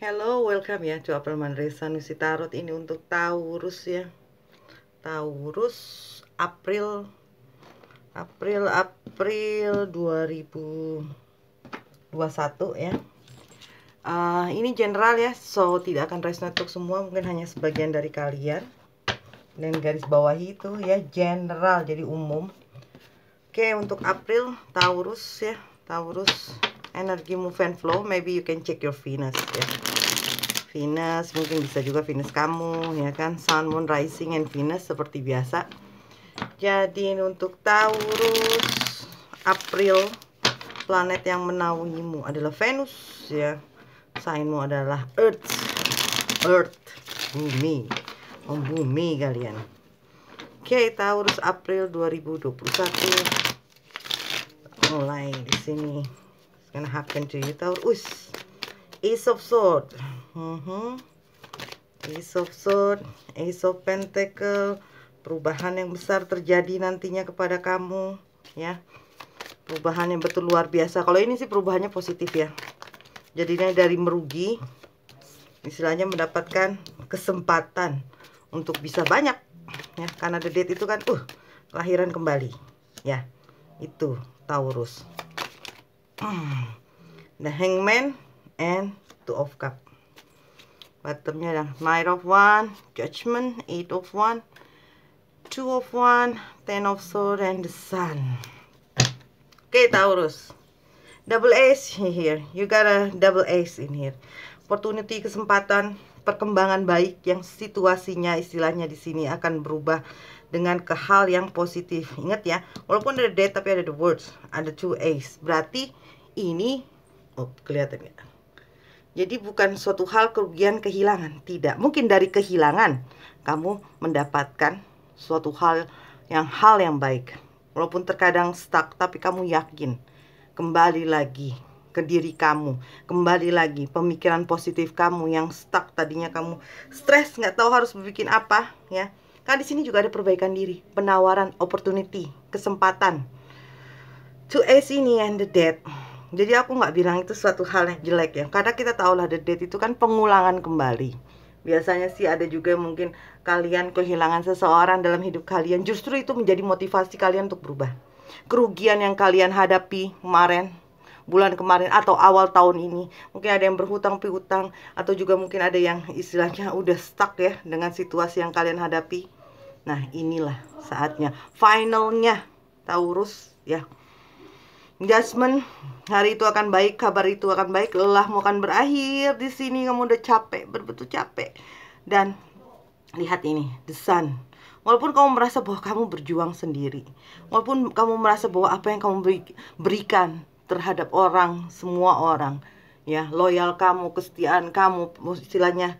Hello, welcome ya to Apel Manresa Nusi Tarot. Ini untuk Taurus ya. Taurus April 2021 ya. Ini general ya, so tidak akan resonate untuk semua, mungkin hanya sebagian dari kalian. Dan garis bawahi itu ya general, jadi umum. Oke, untuk April Taurus ya. Taurus energi move and flow, maybe you can check your Venus ya. Venus, mungkin bisa juga Venus kamu ya kan, Sun, Moon, Rising, and Venus seperti biasa. Jadi untuk Taurus April, planet yang menaungimu adalah Venus ya. Signmu adalah Earth, bumi, bumi kalian. Oke, Taurus April 2021 mulai di sini. It's gonna happen to you Taurus. Ace of Sword, Ace of Sword, Ace of Pentacle. Perubahan yang besar terjadi nantinya kepada kamu ya. Perubahan yang betul luar biasa. Kalau ini sih perubahannya positif ya. Jadinya dari merugi, istilahnya mendapatkan kesempatan untuk bisa banyak ya. Karena the date itu kan kelahiran kembali ya. Itu Taurus. The Hangman and Two of Cup. Bottomnya ada Knight of One, Judgment, Eight of One, Two of One, Ten of Sword, and the Sun. Okay, Taurus. Double ace here. You got a double ace in here. Opportunity, kesempatan, perkembangan baik yang situasinya istilahnya di sini akan berubah dengan ke hal yang positif. Ingat ya, walaupun ada death tapi ada the words, ada two ace. Berarti ini kelihatan ya. Jadi bukan suatu hal kerugian, kehilangan, tidak. Mungkin dari kehilangan kamu mendapatkan suatu hal yang baik. Walaupun terkadang stuck, tapi kamu yakin kembali lagi ke diri kamu, kembali lagi pemikiran positif kamu yang stuck. Tadinya kamu stres, nggak tahu harus berbikin apa ya. Kan di sini juga ada perbaikan diri, penawaran, opportunity, kesempatan. Two ace ini and the death. Jadi aku nggak bilang itu suatu hal yang jelek ya, karena kita tahu lah the death itu kan pengulangan kembali. Biasanya sih ada juga mungkin kalian kehilangan seseorang dalam hidup kalian, justru itu menjadi motivasi kalian untuk berubah. Kerugian yang kalian hadapi kemarin, bulan kemarin atau awal tahun ini, mungkin ada yang berhutang piutang, atau juga mungkin ada yang istilahnya udah stuck ya dengan situasi yang kalian hadapi. Nah inilah saatnya, finalnya Taurus ya. Adjustment, hari itu akan baik, kabar itu akan baik, lelahmu akan berakhir di sini. Kamu udah capek, betul capek. Dan lihat ini, the Sun. Walaupun kamu merasa bahwa kamu berjuang sendiri, walaupun kamu merasa bahwa apa yang kamu berikan terhadap orang, semua orang, ya, loyal kamu, kesetiaan kamu, istilahnya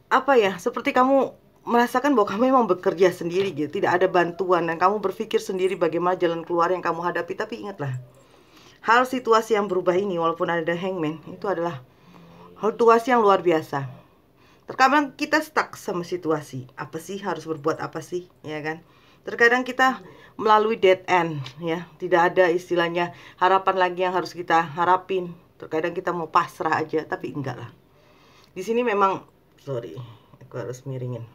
apa ya, seperti kamu merasakan bahwa kamu memang bekerja sendiri gitu, tidak ada bantuan, dan kamu berpikir sendiri bagaimana jalan keluar yang kamu hadapi. Tapi ingatlah, hal situasi yang berubah ini, walaupun ada Hangman, itu adalah situasi yang luar biasa. Terkadang kita stuck sama situasi, apa sih harus berbuat apa sih, ya kan? Terkadang kita melalui dead end ya, tidak ada istilahnya harapan lagi yang harus kita harapin. Terkadang kita mau pasrah aja, tapi enggak lah. Di sini memang, sorry, aku harus miringin.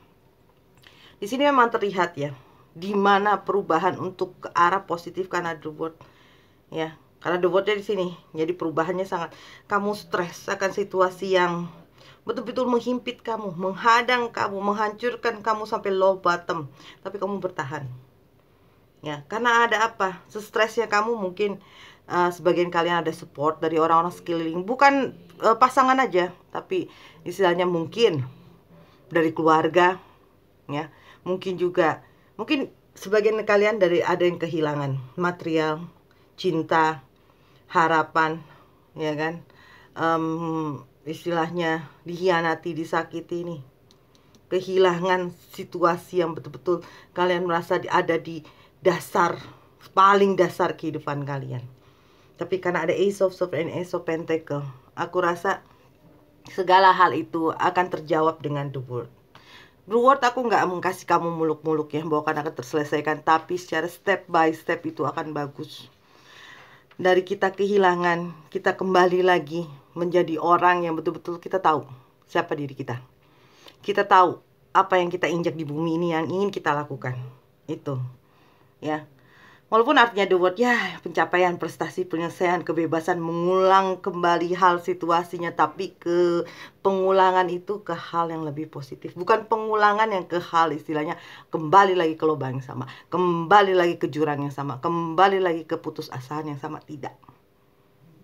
Di sini memang terlihat ya, di mana perubahan untuk ke arah positif karena the word ya, karena the wordnya di sini. Jadi perubahannya sangat, kamu stres akan situasi yang betul-betul menghimpit kamu, menghadang kamu, menghancurkan kamu sampai low bottom, tapi kamu bertahan ya. Karena ada apa? Stresnya kamu mungkin sebagian kalian ada support dari orang-orang sekeliling, bukan pasangan aja, tapi istilahnya mungkin dari keluarga ya. Mungkin juga, mungkin sebagian kalian dari ada yang kehilangan material, cinta, harapan, ya kan, istilahnya dikhianati, disakiti nih, kehilangan situasi yang betul-betul kalian merasa ada di dasar, paling dasar kehidupan kalian. Tapi karena ada Ace of Swords and Ace of Pentacle, aku rasa segala hal itu akan terjawab dengan the word. Reward aku nggak mengkasih kamu muluk-muluk ya, bahwa akan terselesaikan, tapi secara step by step itu akan bagus. Dari kita kehilangan, kita kembali lagi menjadi orang yang betul-betul kita tahu siapa diri kita. Kita tahu apa yang kita injak di bumi ini yang ingin kita lakukan. Itu, ya. Walaupun artinya the word, ya, pencapaian, prestasi, penyelesaian, kebebasan, mengulang kembali hal situasinya, tapi ke pengulangan itu ke hal yang lebih positif. Bukan pengulangan yang ke hal istilahnya kembali lagi ke lubang yang sama, kembali lagi ke jurang yang sama, kembali lagi ke putusasaan yang sama, tidak.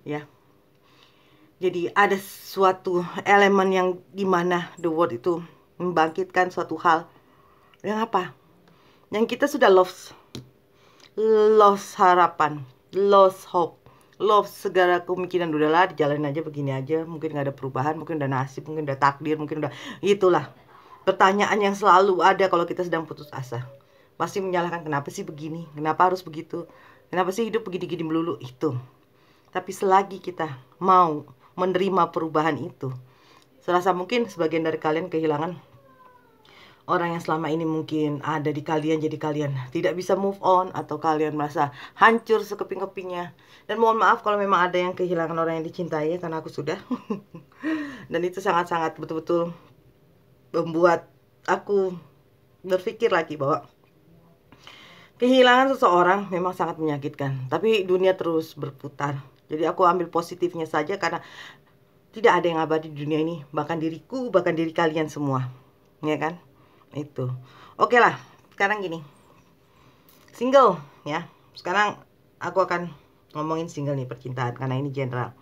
Ya. Jadi ada suatu elemen yang dimana the word itu membangkitkan suatu hal yang apa? Yang kita sudah lost harapan, lost hope, lost segala kemungkinan. Udahlah, dijalanin aja begini aja, mungkin gak ada perubahan, mungkin udah nasib, mungkin udah takdir, mungkin udah itulah. Pertanyaan yang selalu ada kalau kita sedang putus asa, pasti menyalahkan, kenapa sih begini, kenapa harus begitu, kenapa sih hidup begini-gini melulu, itu. Tapi selagi kita mau menerima perubahan itu, serasa mungkin sebagian dari kalian kehilangan orang yang selama ini mungkin ada di kalian, jadi kalian tidak bisa move on, atau kalian merasa hancur sekeping-kepingnya. Dan mohon maaf kalau memang ada yang kehilangan orang yang dicintai, karena aku sudah. Dan itu sangat-sangat betul-betul membuat aku berpikir lagi bahwa kehilangan seseorang memang sangat menyakitkan. Tapi dunia terus berputar. Jadi aku ambil positifnya saja, karena tidak ada yang abadi di dunia ini, bahkan diriku, bahkan diri kalian semua, ya kan? Itu oke lah. Sekarang gini, single ya. Sekarang aku akan ngomongin single nih, percintaan, karena ini general.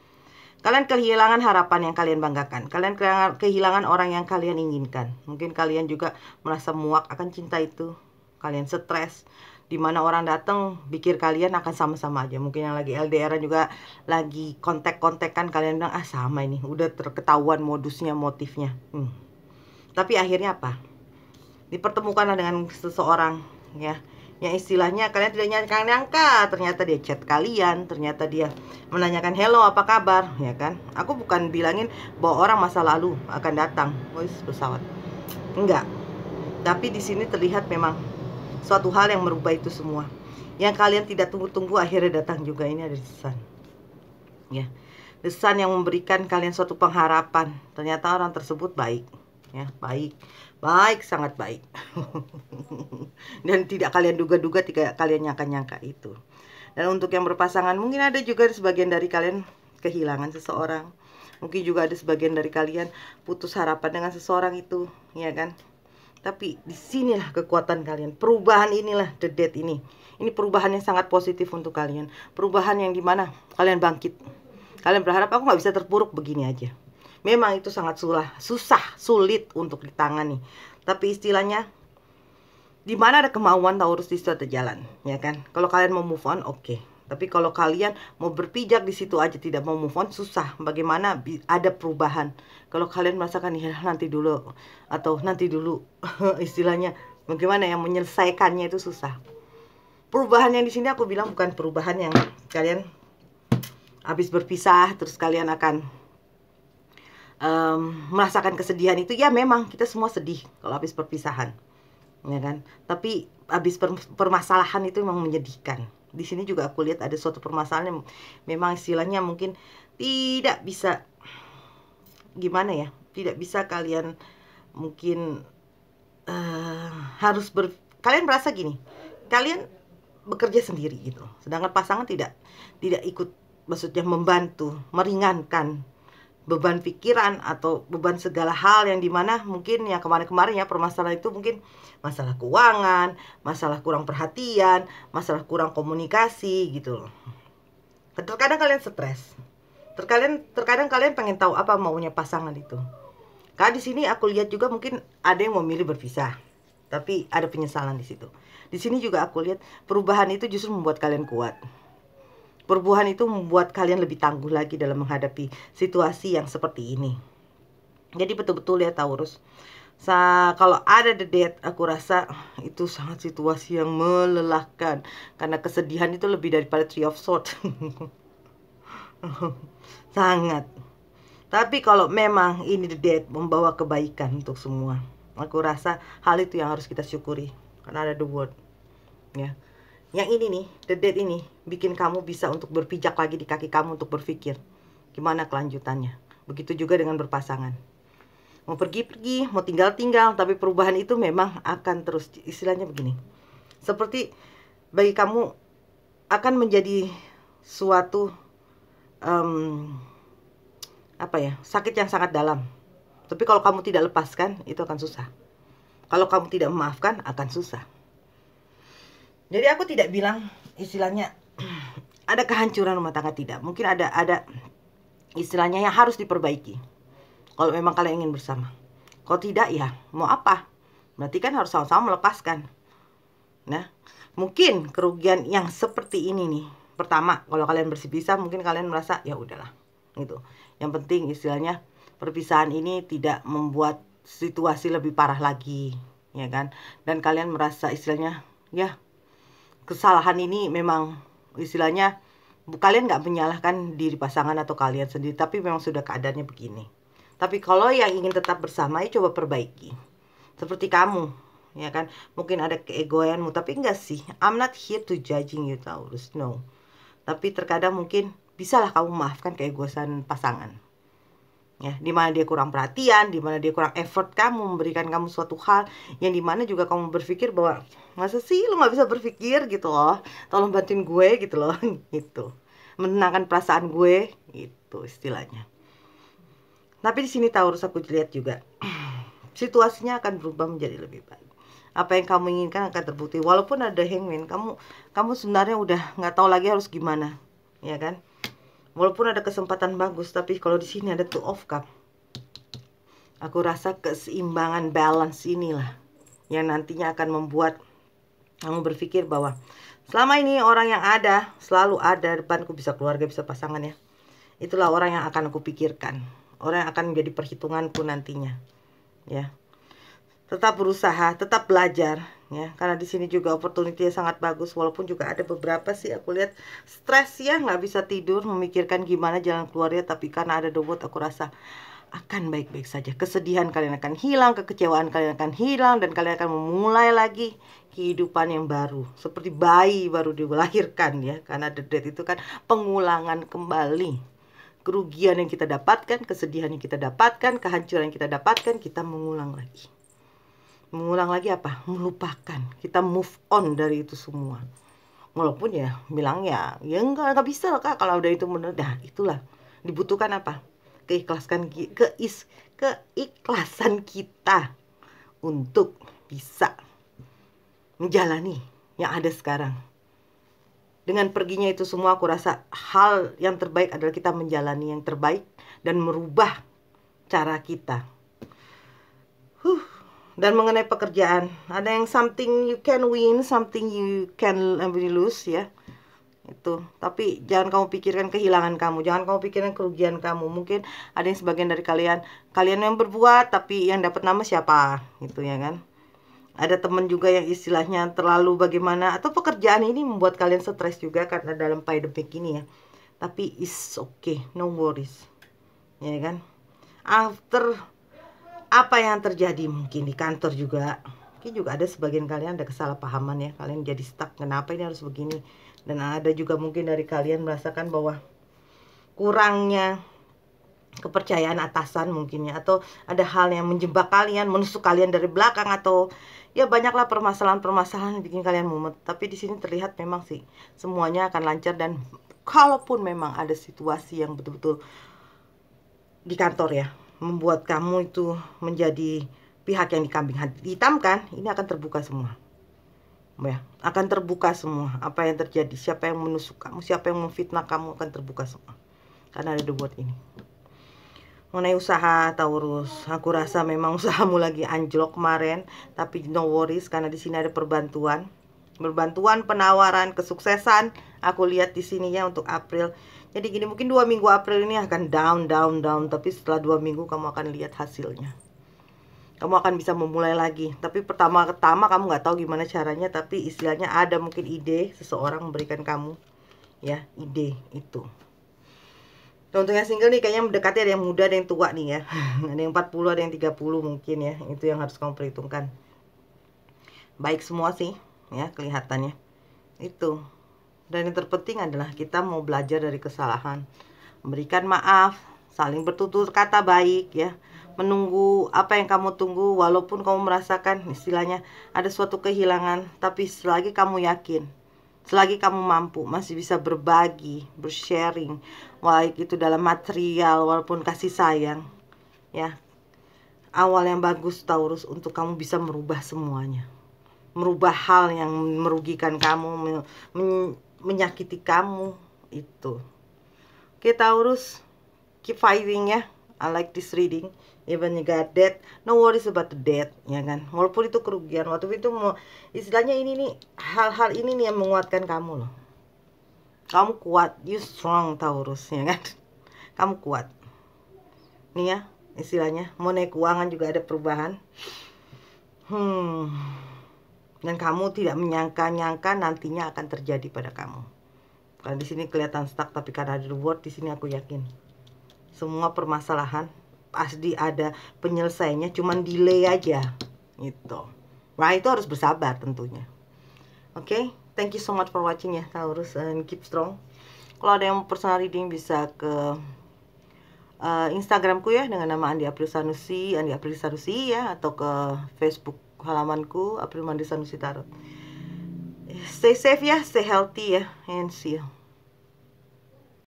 Kalian kehilangan harapan yang kalian banggakan, kalian kehilangan orang yang kalian inginkan. Mungkin kalian juga merasa muak akan cinta itu, kalian stres, dimana orang datang pikir kalian akan sama-sama aja. Mungkin yang lagi LDR juga lagi kontak-kontakan, kalian bilang sama ini, udah terketahuan modusnya, motifnya. Tapi akhirnya apa? Dipertemukanlah dengan seseorang, ya, yang istilahnya kalian tidak nyangka, ternyata dia chat kalian, ternyata dia menanyakan hello apa kabar, ya kan? Aku bukan bilangin bahwa orang masa lalu akan datang, pesawat, enggak. Tapi di sini terlihat memang suatu hal yang merubah itu semua. Yang kalian tidak tunggu-tunggu akhirnya datang juga. Ini ada The Sun, ya, The Sun yang memberikan kalian suatu pengharapan. Ternyata orang tersebut baik, ya, baik, sangat baik. Dan tidak kalian duga-duga, tidak kalian nyangka-nyangka itu. Dan untuk yang berpasangan, mungkin ada juga sebagian dari kalian kehilangan seseorang. Mungkin juga ada sebagian dari kalian putus harapan dengan seseorang itu, ya kan? Tapi disinilah kekuatan kalian. Perubahan inilah the death ini. Ini perubahan yang sangat positif untuk kalian. Perubahan yang dimana kalian bangkit. Kalian berharap aku gak bisa terpuruk begini aja. Memang itu sangat susah, sulit untuk ditangani. Tapi istilahnya, di mana ada kemauan Taurus, di situ ada jalan, ya kan? Kalau kalian mau move on, oke. Tapi kalau kalian mau berpijak di situ aja tidak mau move on, susah. Bagaimana ada perubahan? Kalau kalian merasakan ya nanti dulu, atau nanti dulu, istilahnya bagaimana yang menyelesaikannya itu susah. Perubahan yang di sini aku bilang bukan perubahan yang kalian habis berpisah terus kalian akan merasakan kesedihan itu. Ya memang kita semua sedih kalau habis perpisahan, ya kan? Tapi habis permasalahan itu memang menyedihkan. Di sini juga aku lihat ada suatu permasalahan yang memang istilahnya mungkin tidak bisa, gimana ya, tidak bisa kalian mungkin kalian merasa gini, kalian bekerja sendiri gitu, sedangkan pasangan tidak ikut, maksudnya membantu, meringankan beban pikiran atau beban segala hal yang dimana mungkin yang kemarin-kemarin ya permasalahan itu mungkin masalah keuangan, masalah kurang perhatian, masalah kurang komunikasi gitu loh. Terkadang kalian stres, terkadang kalian pengen tahu apa maunya pasangan itu. Karena di sini aku lihat juga mungkin ada yang memilih berpisah, tapi ada penyesalan di situ. Di sini juga aku lihat perubahan itu justru membuat kalian kuat. Perubahan itu membuat kalian lebih tangguh lagi dalam menghadapi situasi yang seperti ini. Jadi betul-betul ya Taurus, kalau ada the death, aku rasa itu sangat situasi yang melelahkan. Karena kesedihan itu lebih daripada Three of Swords. Sangat. Tapi kalau memang ini the death membawa kebaikan untuk semua, aku rasa hal itu yang harus kita syukuri. Karena ada the word, ya. Yang ini nih, the death ini bikin kamu bisa untuk berpijak lagi di kaki kamu untuk berpikir, gimana kelanjutannya. Begitu juga dengan berpasangan. Mau pergi-pergi, mau tinggal-tinggal, tapi perubahan itu memang akan terus. Istilahnya begini, seperti bagi kamu akan menjadi suatu sakit yang sangat dalam. Tapi kalau kamu tidak lepaskan, itu akan susah. Kalau kamu tidak memaafkan, akan susah. Jadi aku tidak bilang istilahnya ada kehancuran rumah tangga, tidak. Mungkin ada istilahnya yang harus diperbaiki. Kalau memang kalian ingin bersama. Kalau tidak, ya mau apa? Berarti kan harus sama-sama melepaskan. Nah, mungkin kerugian yang seperti ini nih. Pertama, kalau kalian berpisah, mungkin kalian merasa ya udahlah, gitu. Yang penting istilahnya perpisahan ini tidak membuat situasi lebih parah lagi, ya kan? Dan kalian merasa istilahnya ya kesalahan ini memang istilahnya kalian nggak menyalahkan diri pasangan atau kalian sendiri, tapi memang sudah keadaannya begini. Tapi kalau yang ingin tetap bersama, ya coba perbaiki. Seperti kamu, ya kan? Mungkin ada keegoanmu, tapi enggak sih. I'm not here to judging you, Taurus. No. Tapi terkadang mungkin bisalah kamu maafkan keegoisan pasangan. Ya, dimana dia kurang perhatian, dimana dia kurang effort kamu memberikan kamu suatu hal, yang dimana juga kamu berpikir bahwa masa sih lu nggak bisa berpikir gitu loh, tolong bantuin gue gitu loh, gitu, menenangkan perasaan gue, itu istilahnya. Tapi di sini Taurus aku lihat juga situasinya akan berubah menjadi lebih baik. Apa yang kamu inginkan akan terbukti. Walaupun ada Hangman, kamu sebenarnya udah nggak tahu lagi harus gimana, ya kan? Walaupun ada kesempatan bagus, tapi kalau di sini ada Two of Cups, aku rasa keseimbangan balance inilah yang nantinya akan membuat kamu berpikir bahwa selama ini orang yang ada selalu ada depanku, bisa keluarga, bisa pasangan ya. Itulah orang yang akan aku pikirkan, orang yang akan menjadi perhitunganku nantinya, ya. Tetap berusaha, tetap belajar, ya. Karena di sini juga opportunity sangat bagus, walaupun juga ada beberapa sih aku lihat stres ya, nggak bisa tidur memikirkan gimana jalan keluarnya. Tapi karena ada The World, aku rasa akan baik-baik saja. Kesedihan kalian akan hilang, kekecewaan kalian akan hilang, dan kalian akan memulai lagi kehidupan yang baru, seperti bayi baru dilahirkan ya. Karena The Death itu kan pengulangan kembali. Kerugian yang kita dapatkan, kesedihan yang kita dapatkan, kehancuran yang kita dapatkan, kita mengulang lagi. Mengulang lagi apa? Melupakan. Kita move on dari itu semua. Walaupun ya bilang ya enggak bisa Kak kalau udah itu benar. Nah, itulah dibutuhkan apa? Keikhlasan kita untuk bisa menjalani yang ada sekarang. Dengan perginya itu semua, aku rasa hal yang terbaik adalah kita menjalani yang terbaik dan merubah cara kita. Dan mengenai pekerjaan, ada yang something you can win, something you can lose ya. Itu. Tapi jangan kamu pikirkan kehilangan kamu, jangan kamu pikirkan kerugian kamu. Mungkin ada yang sebagian dari kalian yang berbuat, tapi yang dapat nama siapa? Gitu ya kan. Ada teman juga yang istilahnya terlalu bagaimana, atau pekerjaan ini membuat kalian stres juga karena dalam pandemi ini ya. Tapi it's okay, no worries. Ya kan? After apa yang terjadi mungkin di kantor juga, mungkin juga ada sebagian kalian ada kesalahpahaman ya, kalian jadi stuck, kenapa ini harus begini. Dan ada juga mungkin dari kalian merasakan bahwa kurangnya kepercayaan atasan mungkin ya, atau ada hal yang menjebak kalian, menusuk kalian dari belakang, atau ya banyaklah permasalahan-permasalahan yang bikin kalian mumet. Tapi di sini terlihat memang sih semuanya akan lancar. Dan kalaupun memang ada situasi yang betul-betul di kantor ya membuat kamu itu menjadi pihak yang dikambing hitamkan, ini akan terbuka semua ya, akan terbuka semua apa yang terjadi, siapa yang menusuk kamu, siapa yang memfitnah kamu, akan terbuka semua karena ada The World ini. Mengenai usaha Taurus, aku rasa memang usahamu lagi anjlok kemarin, tapi no worries karena di sini ada perbantuan, penawaran, kesuksesan. Aku lihat di sini ya untuk April. Jadi gini, mungkin 2 minggu April ini akan down, tapi setelah 2 minggu kamu akan lihat hasilnya. Kamu akan bisa memulai lagi. Tapi pertama-tama kamu nggak tahu gimana caranya, tapi istilahnya ada mungkin ide seseorang memberikan kamu ya ide itu. Dan untuk yang single nih kayaknya mendekati ada yang muda, ada yang tua nih ya. Ada yang 40, ada yang 30 mungkin ya. Itu yang harus kamu perhitungkan. Baik semua sih ya kelihatannya. Itu. Dan yang terpenting adalah kita mau belajar dari kesalahan, memberikan maaf, saling bertutur kata baik ya, menunggu apa yang kamu tunggu walaupun kamu merasakan istilahnya ada suatu kehilangan, tapi selagi kamu yakin, selagi kamu mampu masih bisa berbagi, bersharing, baik itu dalam material walaupun kasih sayang ya. Awal yang bagus Taurus untuk kamu bisa merubah semuanya, merubah hal yang merugikan kamu, menyakiti kamu itu. Oke Taurus, keep fighting ya. I like this reading. Even you got death, no worries about the death, ya kan. Walaupun itu kerugian, waktu itu mau istilahnya ini nih, hal-hal ini nih yang menguatkan kamu loh. Kamu kuat, you strong Taurus, ya kan. Kamu kuat. Nih ya, istilahnya money keuangan juga ada perubahan. Dan kamu tidak menyangka-nyangka nantinya akan terjadi pada kamu. Karena di sini kelihatan stuck, tapi karena ada reward di sini aku yakin semua permasalahan pasti ada penyelesaiannya, cuman delay aja gitu. Nah itu harus bersabar tentunya. Oke, thank you so much for watching ya Taurus, and keep strong. Kalau ada yang personal reading bisa ke Instagramku ya dengan nama Andi April Sanusi, Andi April Sanusi ya, atau ke Facebook halamanku April Mandi Sanusi Tarot. Stay safe ya, stay healthy ya, and see you.